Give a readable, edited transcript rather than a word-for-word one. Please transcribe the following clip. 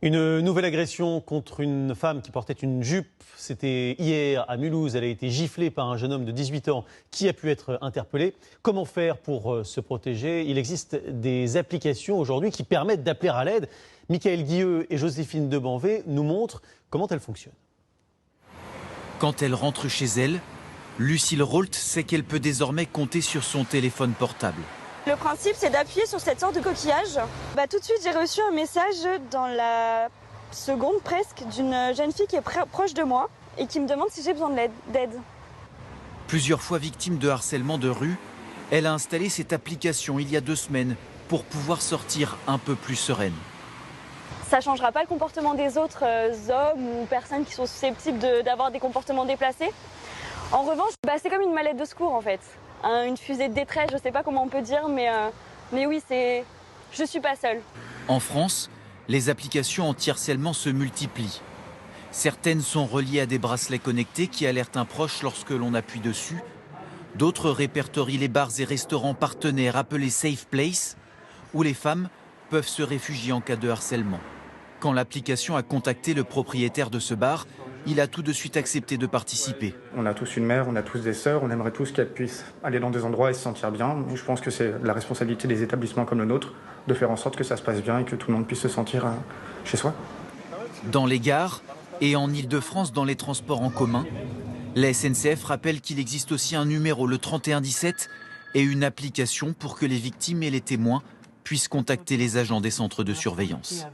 Une nouvelle agression contre une femme qui portait une jupe. C'était hier à Mulhouse. Elle a été giflée par un jeune homme de 18 ans qui a pu être interpellé. Comment faire pour se protéger? Il existe des applications aujourd'hui qui permettent d'appeler à l'aide. Michael Guilleux et Joséphine Debanvé nous montrent comment elles fonctionnent. Quand elle rentre chez elle, Lucille Rault sait qu'elle peut désormais compter sur son téléphone portable. Le principe, c'est d'appuyer sur cette sorte de coquillage. Tout de suite, j'ai reçu un message dans la seconde presque d'une jeune fille qui est proche de moi et qui me demande si j'ai besoin d'aide. Plusieurs fois victime de harcèlement de rue, elle a installé cette application il y a 2 semaines pour pouvoir sortir un peu plus sereine. Ça ne changera pas le comportement des autres hommes ou personnes qui sont susceptibles d'avoir des comportements déplacés. En revanche, c'est comme une mallette de secours en fait. Une fusée de détresse, je ne sais pas comment on peut dire, mais oui, je ne suis pas seule. En France, les applications anti-harcèlement se multiplient. Certaines sont reliées à des bracelets connectés qui alertent un proche lorsque l'on appuie dessus. D'autres répertorient les bars et restaurants partenaires appelés Safe Place, où les femmes peuvent se réfugier en cas de harcèlement. Quand l'application a contacté le propriétaire de ce bar, il a tout de suite accepté de participer. On a tous une mère, on a tous des sœurs, on aimerait tous qu'elles puissent aller dans des endroits et se sentir bien. Je pense que c'est la responsabilité des établissements comme le nôtre de faire en sorte que ça se passe bien et que tout le monde puisse se sentir chez soi. Dans les gares et en Île-de-France dans les transports en commun, la SNCF rappelle qu'il existe aussi un numéro, le 3117, et une application pour que les victimes et les témoins puissent contacter les agents des centres de surveillance.